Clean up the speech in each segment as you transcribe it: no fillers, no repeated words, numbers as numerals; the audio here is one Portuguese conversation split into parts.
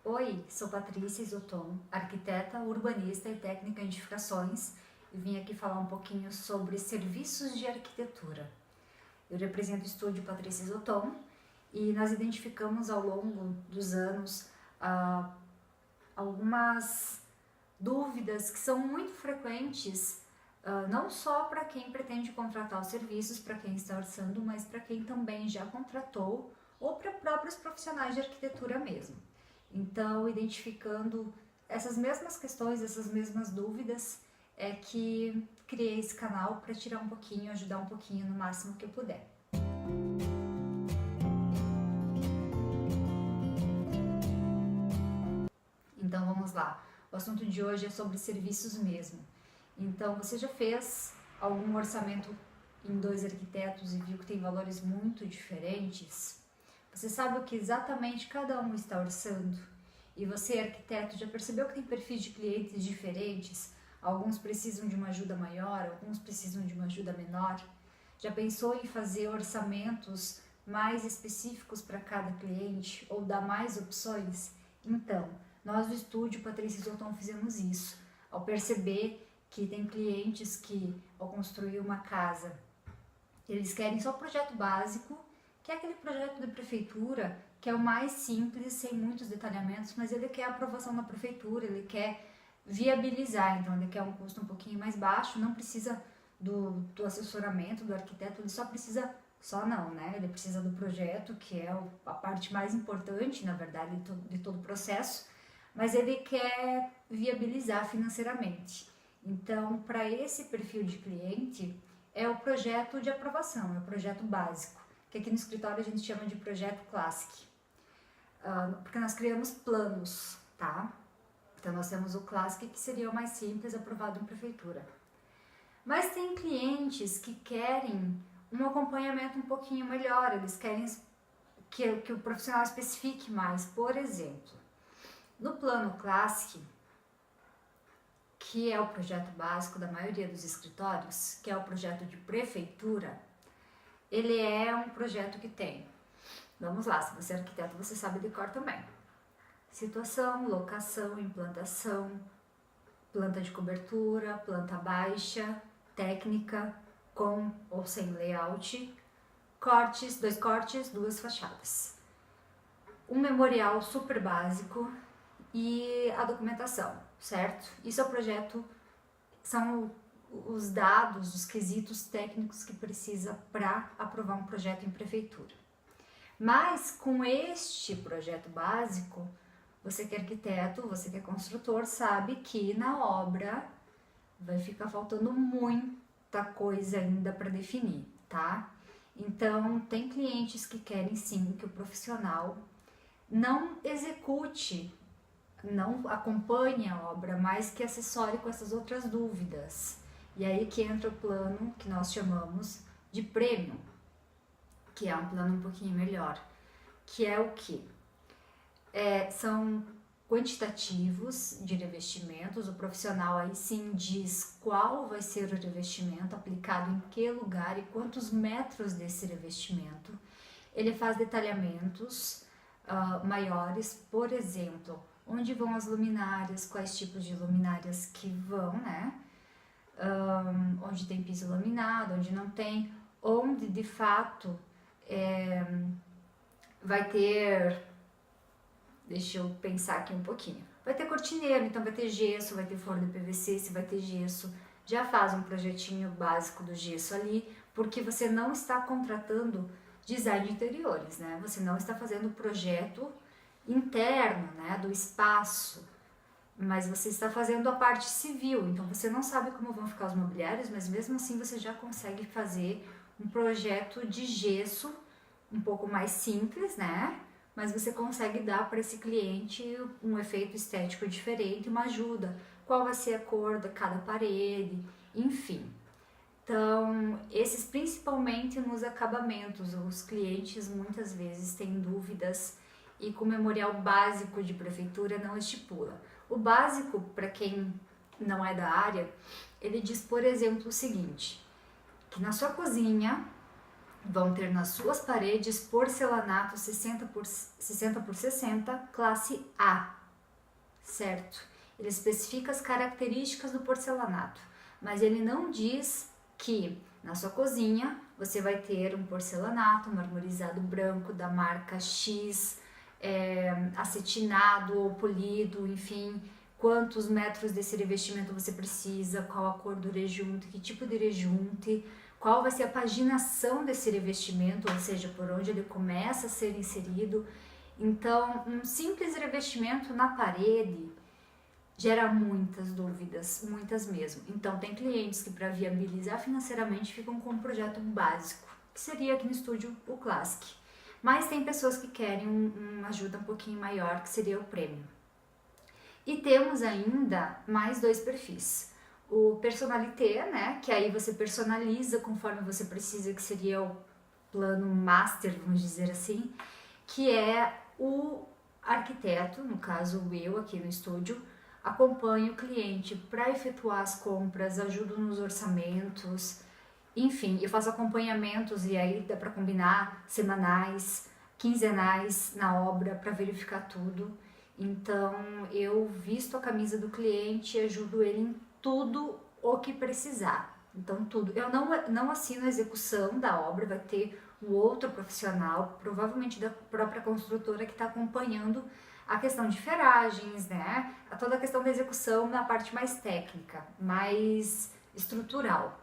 Oi, sou Patrícia Isoton, arquiteta, urbanista e técnica em edificações, e vim aqui falar um pouquinho sobre serviços de arquitetura. Eu represento o estúdio Patrícia Isoton e nós identificamos ao longo dos anos algumas dúvidas que são muito frequentes, não só para quem pretende contratar os serviços, para quem está orçando, mas para quem também já contratou ou para próprios profissionais de arquitetura mesmo. Então, identificando essas mesmas questões, essas mesmas dúvidas, é que criei esse canal para tirar um pouquinho, ajudar um pouquinho no máximo que eu puder. Então vamos lá, o assunto de hoje é sobre serviços mesmo. Então você já fez algum orçamento em 2 arquitetos e viu que tem valores muito diferentes? Você sabe o que exatamente cada um está orçando? E você, arquiteto, já percebeu que tem perfis de clientes diferentes? Alguns precisam de uma ajuda maior, alguns precisam de uma ajuda menor? Já pensou em fazer orçamentos mais específicos para cada cliente ou dar mais opções? Então, nós do estúdio Patrícia Isoton fizemos isso. Ao perceber que tem clientes que, ao construir uma casa, eles querem só o projeto básico, que é aquele projeto da prefeitura, que é o mais simples, sem muitos detalhamentos, mas ele quer a aprovação da prefeitura, ele quer viabilizar, então ele quer um custo um pouquinho mais baixo, não precisa do assessoramento do arquiteto, ele só precisa, só não, né? Ele precisa do projeto, que é a parte mais importante, na verdade, de todo o processo, mas ele quer viabilizar financeiramente. Então, para esse perfil de cliente, é o projeto de aprovação, é o projeto básico, que aqui no escritório a gente chama de projeto Classic, porque nós criamos planos, tá? Então nós temos o Classic, que seria o mais simples, aprovado em prefeitura. Mas tem clientes que querem um acompanhamento um pouquinho melhor, eles querem que o profissional especifique mais. Por exemplo, no plano Classic, que é o projeto básico da maioria dos escritórios, que é o projeto de prefeitura, ele é um projeto que tem, vamos lá, se você é arquiteto, você sabe de cor também. Situação, locação, implantação, planta de cobertura, planta baixa, técnica, com ou sem layout, cortes, 2 cortes, 2 fachadas. Um memorial super básico e a documentação, certo? Isso é o projeto, são os dados, os quesitos técnicos que precisa para aprovar um projeto em prefeitura. Mas com este projeto básico, você que é arquiteto, você que é construtor, sabe que na obra vai ficar faltando muita coisa ainda para definir, tá? Então, tem clientes que querem sim que o profissional não execute, não acompanhe a obra, mas que assessore com essas outras dúvidas. E aí que entra o plano que nós chamamos de prêmio, que é um plano um pouquinho melhor, que é o que? São quantitativos de revestimentos, o profissional aí sim diz qual vai ser o revestimento, aplicado em que lugar e quantos metros desse revestimento. Ele faz detalhamentos maiores, por exemplo, onde vão as luminárias, quais tipos de luminárias que vão, né? Onde tem piso laminado, onde não tem, onde de fato vai ter, deixa eu pensar aqui um pouquinho, vai ter cortineiro, então vai ter gesso, vai ter forro de PVC, se vai ter gesso, já faz um projetinho básico do gesso ali, porque você não está contratando design de interiores, né? Você não está fazendo o projeto interno, né, do espaço, mas você está fazendo a parte civil, então você não sabe como vão ficar os mobiliários, mas mesmo assim você já consegue fazer um projeto de gesso um pouco mais simples, né? Mas você consegue dar para esse cliente um efeito estético diferente, uma ajuda, qual vai ser a cor de cada parede, enfim. Então, esses principalmente nos acabamentos, os clientes muitas vezes têm dúvidas e com o memorial básico de prefeitura não estipula. O básico, para quem não é da área, ele diz, por exemplo, o seguinte, que na sua cozinha vão ter nas suas paredes porcelanato 60 por 60, classe A, certo? Ele especifica as características do porcelanato, mas ele não diz que na sua cozinha você vai ter um porcelanato marmorizado branco da marca X, acetinado ou polido, enfim, quantos metros desse revestimento você precisa, qual a cor do rejunte, que tipo de rejunte, qual vai ser a paginação desse revestimento, ou seja, por onde ele começa a ser inserido. Então, um simples revestimento na parede gera muitas dúvidas, muitas mesmo. Então, tem clientes que, para viabilizar financeiramente, ficam com um projeto básico, que seria aqui no estúdio o Classic. Mas tem pessoas que querem uma ajuda um pouquinho maior, que seria o Premium. E temos ainda mais 2 perfis. O Personalité, né, que aí você personaliza conforme você precisa, que seria o plano master, vamos dizer assim, que é o arquiteto, no caso eu aqui no estúdio, acompanho o cliente para efetuar as compras, ajudo nos orçamentos, enfim, eu faço acompanhamentos e aí dá para combinar semanais, quinzenais na obra para verificar tudo. Então eu visto a camisa do cliente e ajudo ele em tudo o que precisar. Então tudo. Eu não assino a execução da obra, vai ter um outro profissional, provavelmente da própria construtora, que está acompanhando a questão de ferragens, né? Toda a questão da execução na parte mais técnica, mais estrutural.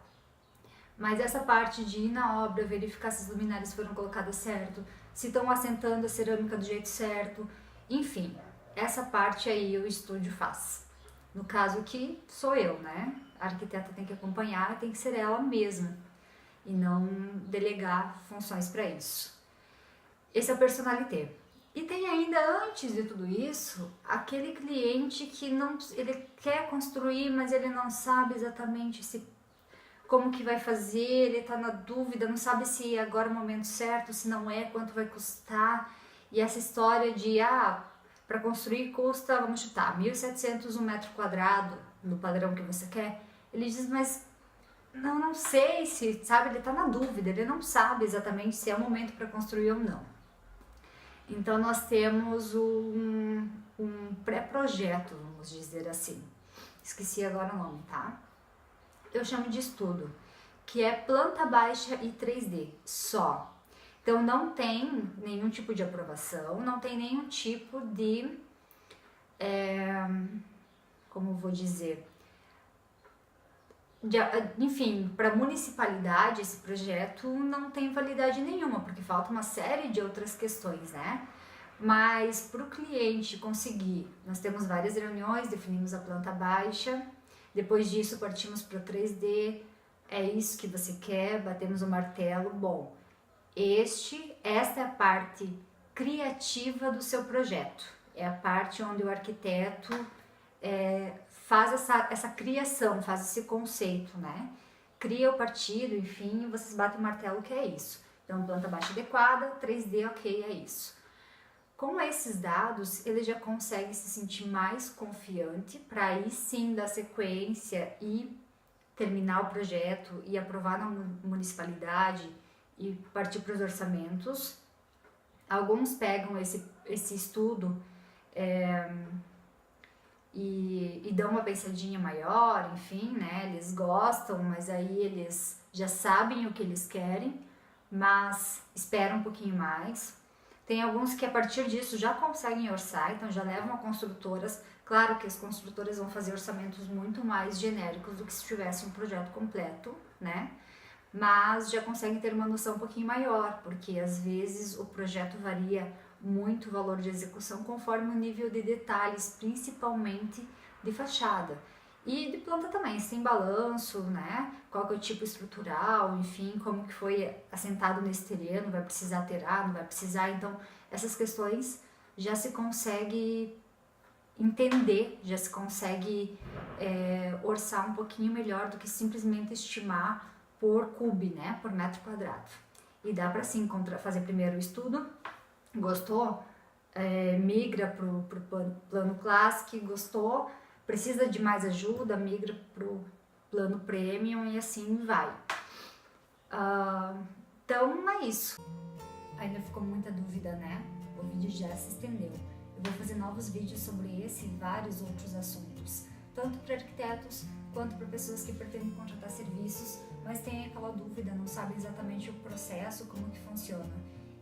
Mas essa parte de ir na obra, verificar se as luminárias foram colocadas certo, se estão assentando a cerâmica do jeito certo, enfim, essa parte aí o estúdio faz. No caso aqui, sou eu, né? A arquiteta tem que acompanhar, tem que ser ela mesma e não delegar funções para isso. Esse é o Personalité. E tem ainda, antes de tudo isso, aquele cliente que ele quer construir, mas ele não sabe exatamente como que vai fazer, ele tá na dúvida, não sabe se agora é o momento certo, se não é, quanto vai custar. E essa história de, para construir custa, vamos chutar, 1.700 um metro quadrado, no padrão que você quer. Ele diz, mas não sei se, sabe, ele tá na dúvida, ele não sabe exatamente se é o momento para construir ou não. Então nós temos um pré-projeto, vamos dizer assim. Esqueci agora o nome, tá? Eu chamo de estudo, que é planta baixa e 3D só. Então não tem nenhum tipo de aprovação, não tem nenhum tipo de, como vou dizer, enfim, para a municipalidade esse projeto não tem validade nenhuma, porque falta uma série de outras questões, né? Mas para o cliente conseguir, nós temos várias reuniões, definimos a planta baixa, depois disso partimos para o 3D, é isso que você quer, batemos o martelo, bom, esta é a parte criativa do seu projeto, é a parte onde o arquiteto faz essa criação, faz esse conceito, né? Cria o partido, enfim, vocês batem o martelo que é isso. Então, planta baixa adequada, 3D, ok, é isso. Com esses dados, ele já consegue se sentir mais confiante para aí sim dar sequência e terminar o projeto e aprovar na municipalidade e partir para os orçamentos. Alguns pegam esse estudo e dão uma pensadinha maior, enfim, né? Eles gostam, mas aí eles já sabem o que eles querem, mas esperam um pouquinho mais. Tem alguns que a partir disso já conseguem orçar, então já levam a construtoras. Claro que as construtoras vão fazer orçamentos muito mais genéricos do que se tivesse um projeto completo, né? Mas já conseguem ter uma noção um pouquinho maior, porque às vezes o projeto varia muito o valor de execução conforme o nível de detalhes, principalmente de fachada. E de planta também, se tem balanço, né? Qual que é o tipo estrutural, enfim, como que foi assentado nesse terreno, vai precisar alterar, não vai precisar. Então, essas questões já se consegue entender, já se consegue orçar um pouquinho melhor do que simplesmente estimar por cube, né? Por metro quadrado. E dá para sim fazer primeiro o estudo, gostou? Migra para o plano Classic, gostou? Precisa de mais ajuda, migra para o plano Premium e assim vai. Então é isso. Ainda ficou muita dúvida, né? O vídeo já se estendeu. Eu vou fazer novos vídeos sobre esse e vários outros assuntos, tanto para arquitetos quanto para pessoas que pretendem contratar serviços, mas têm aquela dúvida, não sabem exatamente o processo, como que funciona.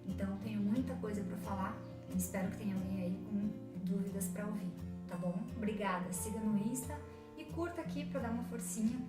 Então tenho muita coisa para falar e espero que tenha alguém aí com dúvidas para ouvir, tá bom? Obrigada, siga no Insta e curta aqui para dar uma forcinha.